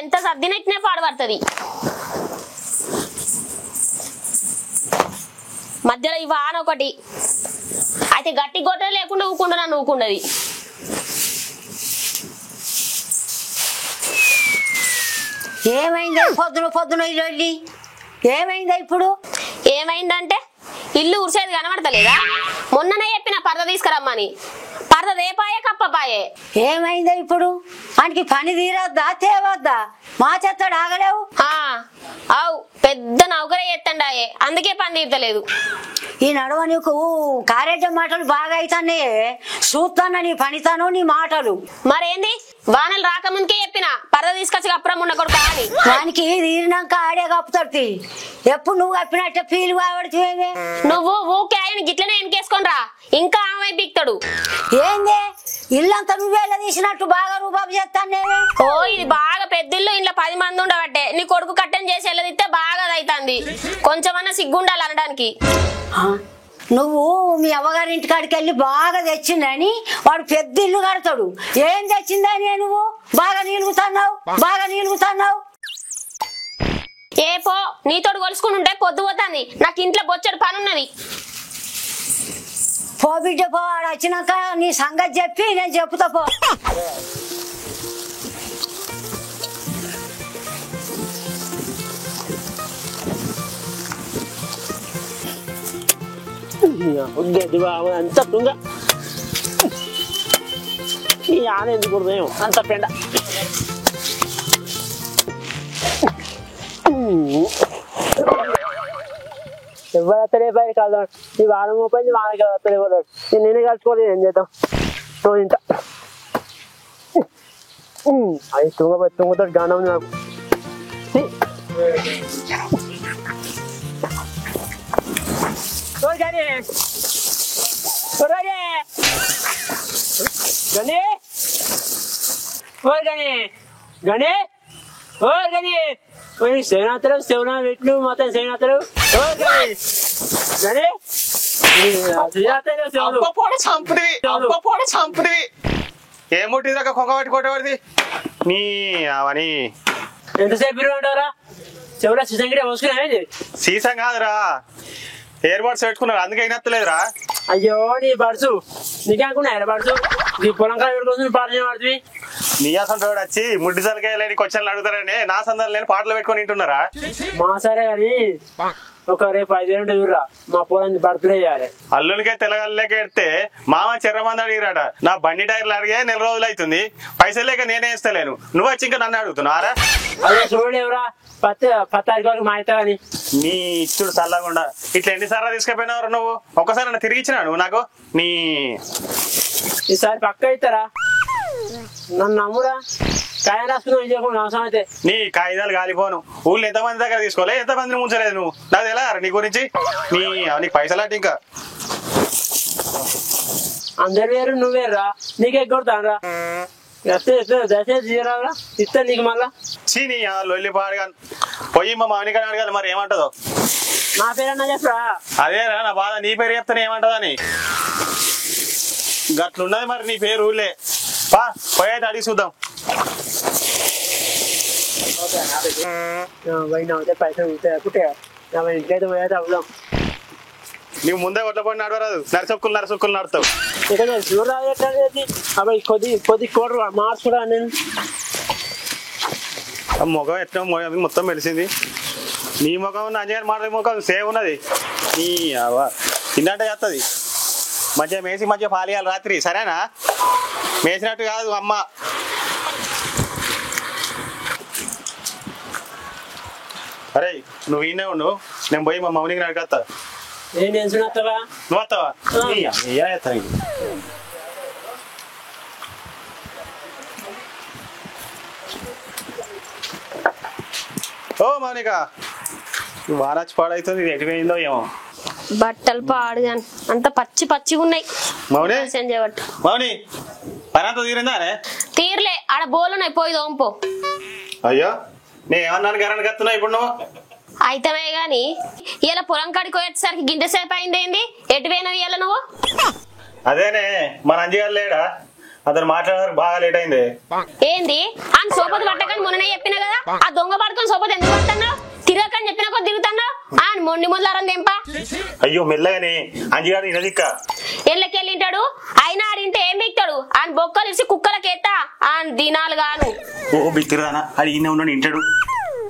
ఎంత సర్దినట్నే పాడుపడుతుంది. మధ్యలో ఈ వాన ఒకటి అయితే గట్టి గొడ్డ లేకుండా ఊకుండా ఊకుండది. ఏమైందా పొద్దున ఇల్లు ఏమైందా? ఇప్పుడు ఏమైందంటే ఇల్లు ఉరిసేది కనబడతలేదా? మొన్ననే చెప్పిన పరద తీసుకురమ్మని. పరద దేపాయే కప్పపాయే. ఏమైందా ఇప్పుడు? ఆయనకి పని తీరద్దా తేవద్దా? మా చెత్తడు ఆగలేవు. అవు పెద్ద నౌకరే ఎత్తండాయే, అందుకే పని తీర్తలేదు. ఈ నడవ నీకు కార్యక్రమ మాటలు బాగా అవుతానే. చూస్తానా నీ పనితాను నీ మాటలు. మరేంది వానలు రాకముందుకే చెప్పిన పరద తీసుకొచ్చి కప్పడం ఉండకూడదు అని. వానికి తీరినాక ఆడే కప్పుతాడు. ఎప్పుడు నువ్వు కప్పినట్టే ఫీల్ కాబడుతుంది. నువ్వు ఊకే ఆయన గిట్లనే ఎన్కేసుకొని రా, ఇంకా ఆమె బిక్తాడు. ఏంది ఇల్లంతా నువ్వేలా తీసినట్టు బాగా రూపాపు చేస్తానే. ఓ ఇది బాగా పెద్ద ఇల్లు, ఇంట్లో 10 మంది ఉండబట్టే నీ కొడుకు కట్టెని చేసి వెళ్ళదిస్తే బాగా అవుతుంది. కొంచెమన్నా సిగ్గుండాలి అనడానికి. నువ్వు మీ అవ్వగారి ఇంటికాడికి వెళ్ళి బాగా తెచ్చిందని వాడు పెద్ద ఇల్లు కడతాడు. ఏం తెచ్చిందని నువ్వు బాగా నీలుగుతున్నావు. ఏ పో, నీతోడు కొలుసుకుని ఉంటే పొద్దు పోతుంది. నాకు ఇంట్లో బొచ్చడు పని ఉన్నది. పో బిడ్డ పో, వాడు వచ్చినాక నీ సంగతి చెప్పి నేను చెప్పుతా పో. అంత తుంగ ఈ ఆన ఎందుకు కుడదేమో అంత పెండ. ఎవరు అత్తలే పై కాదు ఈ వారం పోయింది, వానకి అత్తలే పోతాడు. నేనే కలుసుకోలేదు, ఏం చేద్దాం రోజు ఇంత అది తుంగతో గానం ఉంది నాకు. సేనాతలు శివనా పెట్టు మొత్తం సేనాతలు చంపుడివి ఏముంటిది దాకా కొంగ పట్టి కొట్టబడిది నీ అవని. ఎంతసేపు అంటారా? చెవులా సీసంగిడే పోసుకున్నావేంటి? సీసం కాదురా, ఎయిర్ బడ్స్ పెట్టుకున్నారు, అందుకే అయినత్తలేదురా. అయ్యో నీ బడ్సు నీకే అనుకున్నా బడ్సు నీ పొలం కాడ పెట్టుకోవచ్చు పాటలు పడుతుంది. నీ అసలు వచ్చి ముడ్డి సలకాయలేని క్వశ్చన్లు అడుగుతారని నా సందర్భం లేని పాటలు పెట్టుకొని వింటున్నారా? మా సరే కానీ ఒక రేపు 5 వేలు చూడరా, మా పొలం బర్త్డే చేయాలి. అల్లునికే తెలగలేక ఎడితే మామ చెర్రమంది అడిగిరాట. నా బండి టైర్లు అడిగే 4 రోజులు అవుతుంది, పైసలు లేక నేనే ఇస్తలేను, నువ్వు వచ్చి ఇంకా నన్ను అడుగుతున్నారా? అదే చూడేవరా 10 వరకు మా అవుతా అని. నీ ఇచ్చుడు చల్లకుండా ఇట్లా ఎన్నిసార్లు తీసుకుపోయినావు నువ్వు? ఒక్కసారి నన్ను తిరిగి ఇచ్చినా నువ్వు నాకు? నీ ఈసారి పక్క అవుతారా? నన్ను నమ్మురా, కాయ రాసుకున్నావు అవసరం అయితే. నీ కాగితాలు కాలిపోను. ఊళ్ళో ఎంతమంది దగ్గర తీసుకోలే, ఎంతమందిని ముంచలేదు నువ్వు. నాకు ఎలా నీ గురించి? నీకు పైసలు అంటే ఇంకా అందరు వేరు నువ్వు వేరురా, నీకే కొడతానరా. దశ ఇస్తా నీకు మళ్ళా. చీనీ లొల్లి పాడుగా పోయి మా మామిడికాయ అడగాలి, మరి ఏమంటదో. నా పేరన్నా చెప్పరా? అదేరా నా బాధ, నీ పేరు చెప్తానే ఏమంటదని. గట్లున్నది మరి నీ పేరు ఊళ్ళే. పా పోయేది అడిగి చూద్దాం. పైసలు ఇంకైతే పోయేది అవుదాం. నువ్వు ముందే ఒట్ల పడి నడవరాదు, నరసొక్కులు నడుతావు. అబ్బాయి కొద్ది కోడు మార్చుకోడా నేను. ముఖం ఎట్లా మొత్తం మెలిసింది. నీ ముఖం అంజగారి మాట ముఖం సేవ్ ఉన్నది. నీ తిన్నట్టే చేస్తుంది. మంచిగా మేసి మంచిగా పాలియాలి రాత్రి, సరేనా? మేసినట్టు కాదు అమ్మ. అరే నువ్వు ఈయనే ఉండు, నేను పోయి మా మౌనికి నడికొస్తా. ఏం టెన్షన్ వస్తావా? నువ్వు వస్తావా? ఓ మౌనిక, వారాచి పాడైతుంది, ఎటు పోయిందో ఏమో. బట్టలు పాడుగా అంత పచ్చిగా ఉన్నాయి. మౌని మౌని పని అంతా తీరిందా? తీరలే, ఆడ బోలున్నాయి, పోయి దోంపో. అయ్యో నేను ఏమన్నాను గరానికి వస్తున్నా ఇప్పుడు నువ్వు? అయితమే గాని ఇలా పొలం కాడికి పోయేసరికి గింట సేపు అయిందేంది? ఎటు పోయినవి ఇలా నువ్వు? అదేనే మన అంజగారు లేడా, అతను మాట్లాడడానికి బాగా లేట్ అయింది. ఏంది ఆయన సోపతి పట్టకని మొన్ననే చెప్పిన కదా, ఆ దొంగ పట్టుకొని సోపతి ఎందుకు పడుతున్నావు? తిరగకని చెప్పిన కొద్ది తిరుగుతున్నావు. ఆయన మొండి మొదలారం తెంప. అయ్యో మెల్లగానే అంజిగాడు ఇనదిక్క ఎళ్ళకెళ్ళింటాడు. అయినా ఆడింటే ఏం బిక్తాడు? ఆయన బొక్కలు ఇచ్చి కుక్కలకేస్తా ఆయన దినాలు గాను. ఓ బిత్తిరానా అది ఈయన ఉన్నాడు ఇంటాడు.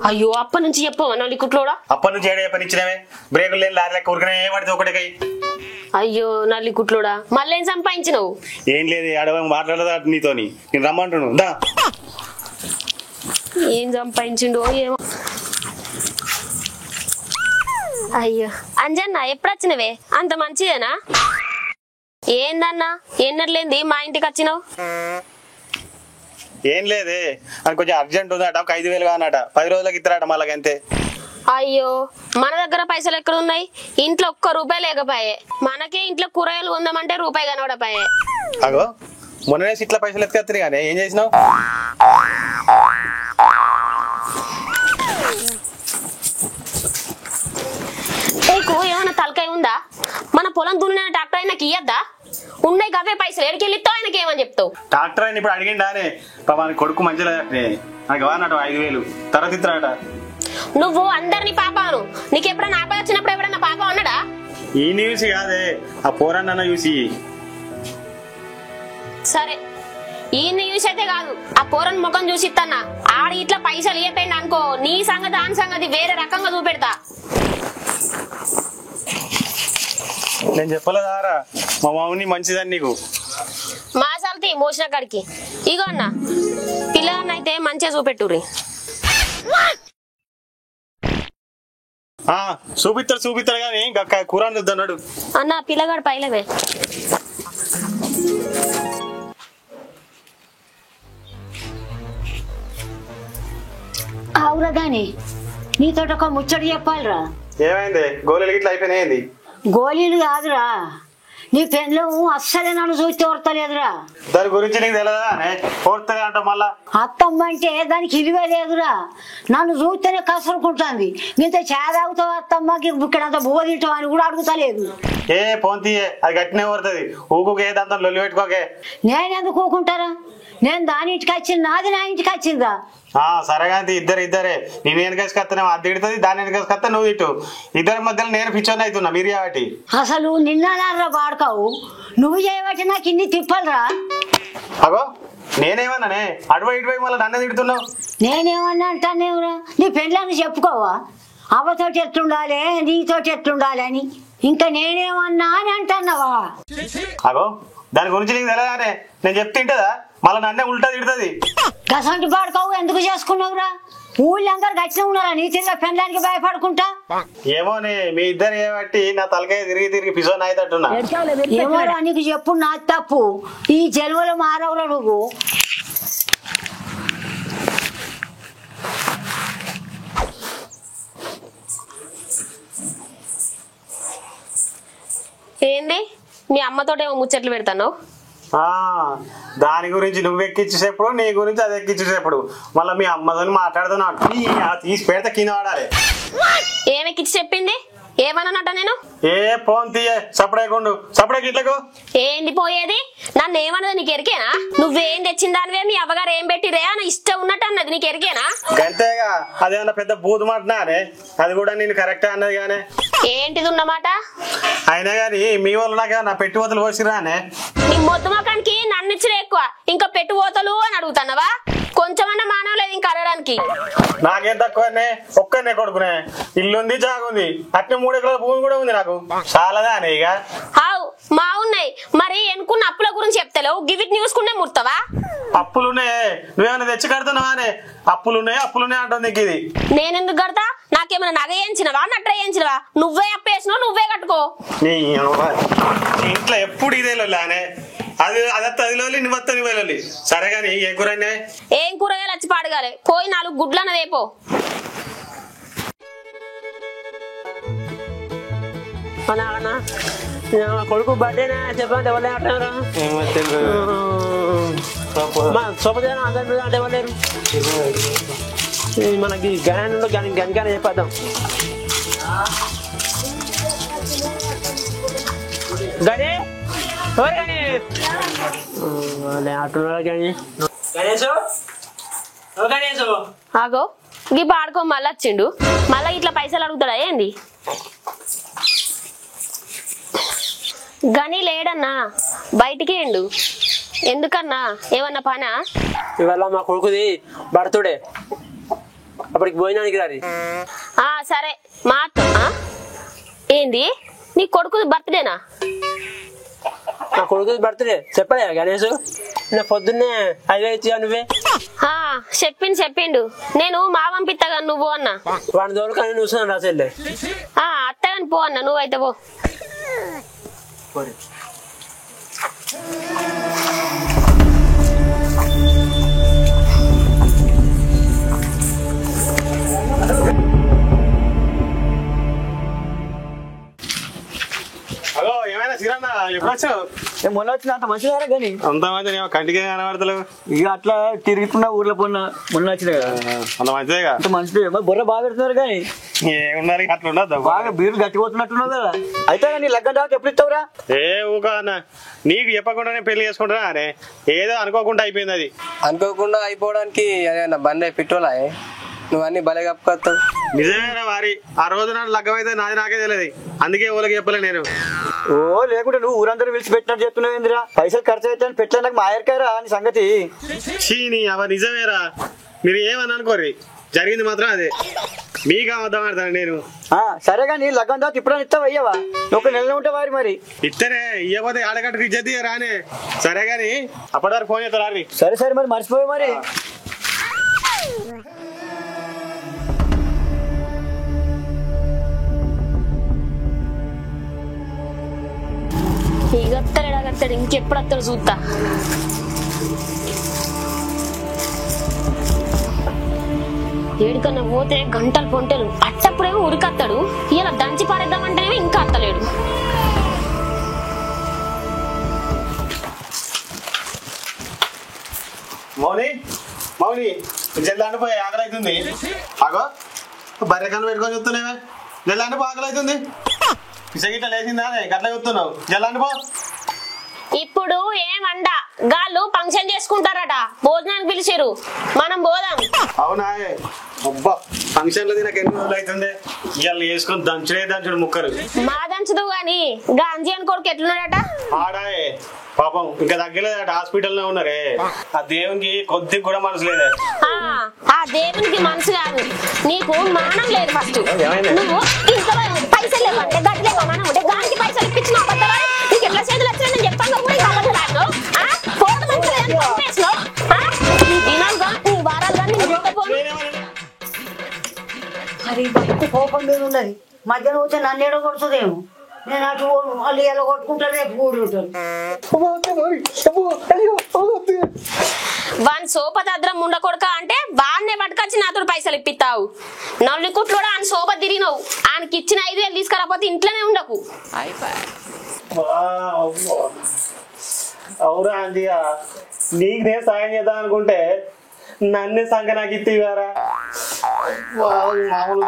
అయ్యో అప్పటి నుంచి చెప్పవా నల్లికుట్లోడా? అప్పటి నుంచి ఏడే పని ఇచ్చినవే, బ్రేకులు లేని లారీ లెక్క ఉరికనే పడితే ఒకటికై. అయ్యో నల్లికుట్లోడా మళ్ళేం సంపాదించినవు? ఏం లేదు అడవ మాట్లాడదా నీతోని, నేను రమ్మంటున్నాను దా. ఏం సంపాదించిండో ఏమో. అయ్యో అంజన్న ఎప్పుడు వచ్చినవే? అంత మంచిదేనా? ఏందన్నా ఎన్నట్లేంది మా ఇంటికి వచ్చినావు? ఏం లేదే అని కొంచెం అర్జెంట్ ఉందట, ఒక 5,000 కానట, 10 రోజులకి ఇస్తారట మళ్ళీ అంతే. అయ్యో మన దగ్గర పైసలు ఎక్కడ ఉన్నాయి? ఇంట్లో ఒక్క రూపాయి లేకపోయే. మనకే ఇంట్లో కూరగాయలు ఉందామంటే రూపాయి కనబడపాయే. అగో మొన్ననే ఇట్లా పైసలు ఎత్తుకొత్తారు కానీ ఏం చేసినావు? నీకు ఏమైనా తలకాయ ఉందా? మన పొలం దున్నిన ట్రాక్టర్ అయినాకి ఇయ్యద్దా? ఉన్నాయి గవే పైసలు ఎడికెళ్ళిస్తావు? ఆయనకి ఏమని చెప్తావు? డాక్టర్ అని ఇప్పుడు అడిగిండానే పాపానికి కొడుకు మంచిగా నాకు కానట 5,000 తర్వాత ఇస్తారట. నువ్వు అందరినీ పాపాను. నీకు ఎప్పుడన్నా ఆపద వచ్చినప్పుడు ఎవడన్నా పాపం అన్నాడా? ఈ న్యూస్ కాదే ఆ పోరాన్న చూసి. సరే ఈ న్యూస్ అయితే కాదు, ఆ పోరన్ ముఖం చూసి ఇత్తన్నా. ఆడి ఇట్లా పైసలు ఇయ్యపోయింది అనుకో, నీ సంగతి దాని సంగతి వేరే రకంగా చూపెడతా. నేను చెప్పలేదారా మా మామూని మంచిదని నీకు? మా సల్తి మోసిన కాడికి ఇగో అన్న పిల్లగాన్ని అయితే మంచిగా చూపెట్టుర్రి. చూపిస్తాడు కానీ కూరని చూద్దన్నాడు అన్న పిల్లగాడు పైలవే. అవురా గాని నీతో ఒక ముచ్చట చెప్పాలిరా. ఏమైంది? గోళీలు గిట్లా అయిపోయినాయింది? గోళీలు కాదురా, నీ పెన్లో అస్సలే నన్ను చూస్తే ఓర్తలేదురా. దాని గురించి నీకు తెలియదా? ఓర్తలే అంట మళ్ళా. అత్తమ్మ అంటే దానికి ఇలువే లేదురా, నన్ను చూస్తేనే కసురుకుంటుంది. నీతో చేదాగుతావు అత్తమ్మకి బుక్కడంత బువ్వ తింటావు అని కూడా అడుగుతలేదు. ఏ పోంతీయే అది గట్టినే ఓరుతుంది, ఊకుకే దాంతో లొల్లి పెట్టుకోకే. నేనెందుకు ఊకుంటారా? నేను దాని ఇంటికి వచ్చింది, నాది నా ఇంటికి వచ్చిందా? సరేగా ఇద్దరే నేను వెనకేసుకొస్తానే అది తిడుతుంది, దాని వెనకేసుకొస్తా నువ్వు తిట్టు. ఇద్దరి మధ్యలో నేను పిచ్చోని అవుతున్నా మీరు కాబట్టి. అసలు నిన్న వాడుకావు నువ్వు చేయబట్టి నాకు ఇన్ని తిప్పలరా. అగో నేనేమన్నానే అటువై ఇటువై మళ్ళీ నన్ను తిడుతున్నావు? నేనేమన్నా అంటానేవురా, నీ పెళ్ళని చెప్పుకోవా? అవ్వతోటి ఎట్లుండాలి నీతోటి ఎట్లుండాలి అని. ఇంకా నేనేమన్నా అని అంటున్నావా? అగో దాని గురించి నీకు తెలియదానే, నేను చెప్తుంటదా మళ్ళీ నన్నే ఉల్టా తిడుతుంది. గసంటి పాడుకోవు ఎందుకు చేసుకున్నావురా? ఊళ్ళందరూ గట్టిన ఉన్నారా నీ తిరిగి పెళ్ళడానికి భయపడుకుంటా? ఏమోనే మీ ఇద్దరు ఏబట్టి నా తలకాయ తిరిగి పిసోని అవుతట్టున్నా. ఏమోరా నీకు చెప్పు నా తప్పు. ఈ జలువలు మారవురా నువ్వు. ఏంది మీ అమ్మతోటేమో ముచ్చట్లు పెడతాను? దాని గురించి నువ్వు ఎక్కించేసేప్పుడు నీ గురించి అది ఎక్కించేసేప్పుడు మళ్ళీ మీ అమ్మతో మాట్లాడుతున్నావు. తీసి పెడితే కింద వాడాలి. ఏమెక్కించి చెప్పింది? ఏమన్నానట నేను? ఏ ఫోన్ తీయే సపడేకుండు సపడే గిట్లకు. ఏంది పోయేది? నన్ను ఏమన్నది నీకు ఎరికేనా? నువ్వేం తెచ్చిందానివే మీ అవ్వగారు ఏం పెట్టిరే అని ఇష్టం ఉన్నట్టు అన్నది నీకు ఎరికేనా? గంతేగా అదేమన్నా పెద్ద బూతు మాటనానే, అది కూడా నేను కరెక్టే అన్నది గానే. ఏంటిది ఉన్నమాట? అయినా గాని మీ వాళ్ళు నాకేమన్నా పెట్టి పోతలు పోసిరానే? నీ మొద్దు మొఖానికి నన్ను ఇచ్చిరే ఎక్కువ, ఇంకా పెట్టు పోతలు అని అడుగుతున్నావా? కొంచెమన్నా మానవ లేదు ఇంకా అడగడానికి. నాకేం తక్కువనే, ఒక్కనే కొడుకునే, ఇల్లుంది జాగుంది, అట్నే 3 ఎకరాల భూమి కూడా ఉంది నాకు. చాలాదా అనే ఇక? హావ్ మా ఉన్నాయి మరి. ఎన్నుకున్న అప్పుల గురించి చెప్తలేవు, గివిట్ న్యూస్కుండే ముడతావా? అప్పులున్నాయే నువ్వేమైనా తెచ్చి కడుతున్నావానే? అప్పులున్నాయి అంటుంది నీకు. ఇది నేనెందుకు కడతా? నాకేమైనా నగ వేయించినవా నట్ర వేయించినవా? నువ్వే అప్పేసినావు, నువ్వే కట్టుకో. నీ ఇంట్లో ఎప్పుడు ఇదే లోనే, అది అదత్త అది లోలి నువ్వత్త నువ్వే లోలి. సరే గాని ఏ కూరనే? ఏం కూరగాయలు వచ్చి పాడగాలి, పోయి 4 గుడ్లన్న వేపో. కొడుకు బర్త్డేనా చెప్పండి ఎవరు అంటారు? సోపదేనా అందరు అంటే ఎవరు? మనకి గణాలు గణికానే చెప్పేద్దాం. గణే ఎవరు గణే? ఆగో గీ పాడుకో మళ్ళీ వచ్చిండు మళ్ళా ఇట్లా పైసలు అడుగుతాడా ఏంది గని లేడన్నా బయటికి ఎండు ఎందుకన్నా ఏమన్నా పనా ఇవాళ మా కొడుకుది బర్త్డే అప్పటికి భోజనానికి రాది సరే మాతో ఏంది నీ కొడుకుది బర్త్డేనా నా కొడుకుది బర్త్డే చెప్పలే గణేష్ నేను పొద్దున్నే 5,000 ఇచ్చా నువ్వే చెప్పిండు నేను మా పంపిస్తాగా నువ్వు అన్నా వాడి దోడు కానీ నువ్వు చూసాను రాసేళ్ళే అత్తగాని పో అన్న నువ్వైతే పో హలో ఏమైనా సిరన్న ఎప్పుడు వచ్చావు మొన్న వచ్చిన అంత మంచిగా కానీ అంత మంది కంటికే కనబడతలేవు ఇక అట్లా తిరుగుతున్నా ఊర్లో మొన్న వచ్చిన కదా అంత మంచిదేగా అంత మంచిదే బుర్ర బాగా పెడుతున్నారు కానీ ఏమున్నారు అట్లా ఉండదు బాగా బీర్లు గట్టిపోతున్నట్టున్నావు కదా అయితే నీ లగ్గం దాకా ఎప్పుడు ఇస్తావురా ఏ ఊకా అన్న నీకు చెప్పకుండానే పెళ్లి చేసుకుంటున్నా అనే ఏదో అనుకోకుండా అయిపోయింది అది అనుకోకుండా అయిపోవడానికి అదేనా బండి పెట్రోలా నువ్వు అన్ని భలే కప్పుకొస్తావు నిజమేనా వారి ఆ రోజు నాడు లగ్గం అయితే నాది నాకే తెలియదు అందుకే ఊళ్ళకి చెప్పలే నేను ఓ లేకుంటే నువ్వు ఊరందరూ పిలిచి పెట్టినట్టు చెప్తున్నావు ఏందిరా పైసలు ఖర్చు అయితే పెట్టలే నాకు మాయర్కారా అని సంగతి చీని అవ నిజమేరా మీరు ఏమని అనుకోరి జరిగింది మాత్రం అదే మీకు అబద్ధం ఆడతాను నేను సరే కానీ లగ్గం దాకా ఇప్పుడు ఇస్తావు అయ్యవా ఒక నెల ఉంటే వారి మరి ఇస్తేనే ఇవ్వకపోతే ఆడగట్టుకు ఇచ్చేది రానే సరే గాని అప్పటి వరకు ఫోన్ చేస్తారు రారి సరే సరే మరి మర్చిపోయి మరి ఎడగత్తాడు ఇంకెప్పుడు వస్తాడు చూస్తా ఏడికన్నా పోతే గంటలు పొంటలు అట్టప్పుడేమో ఉరికత్తాడు ఇలా దంచి పారేద్దామంటేనేమో ఇంకా అత్తలేడు మౌని మౌని జల్లాండిపోయి ఆకలి అవుతుంది అగో బర్రె కన్ను పెట్టుకొని చూస్తున్నావే జల్లాండిపో ఆకలి అవుతుంది పిసగిట్ట లేచిందా గట్ల చూస్తున్నావు జల్లాండిపో ఇప్పుడు ఏమండ గాళ్ళు ఫంక్షన్ చేసుకుంటారట భోజనానికి పిలిచిరు మనం పోదాం అవునా అబ్బా ఫంక్షన్ లో నాకు ఎన్ని రోజులు అవుతుంది ఇవాళ వేసుకొని దంచుడు ముక్కలు మా దంచుదు గాని గాంజీయన్ కొడుకు ఎట్లున్నాడట ఆడాయే పాపం ఇంకా తగ్గలేదట హాస్పిటల్లో ఉన్నారే ఆ దేవునికి కొద్దిగా కూడా మనసు లేదే ఆ దేవునికి మనసు కాదు నీకు మానం లేదు ఫస్ట్ నువ్వు ఇంట్లో పైసలు లేవంటే గడ్డి లేవా మనం ఉంటే గానికి పైసలు ఇప్పించిన అబద్ధాలు నీకు ఎట్లా చేతులు వచ్చాయని నేను చెప్పాను కూడా ఇంకా అబద్ధాలు ఆడినావు ఫోటో మంచిగా నీ దినాలు కానీ నీ వారాలు కానీ మరి బయట కోపం మీద ఉన్నది మధ్యాహ్నం వచ్చి నన్ను ఏడో కొడుతుందేమో నేను అటు వాళ్ళు ఎలా కొట్టుకుంటారు రేపు కూడుకుంటారు వాని సోపతద్రం ఉండకొడక అంటే వాడినే పట్టుకొచ్చి నాతో పైసలు ఇప్పిస్తావు నల్లి కుట్లు కూడా ఆయన సోప తిరిగినావు ఆయనకి ఇచ్చిన 5,000 తీసుకురాకపోతే ఇంట్లోనే ఉండకు అవురా అందియా నీకు నేను సాయం చేద్దాం అనుకుంటే నన్నే సంఖ నాకు ఇత్తివారా మామూలు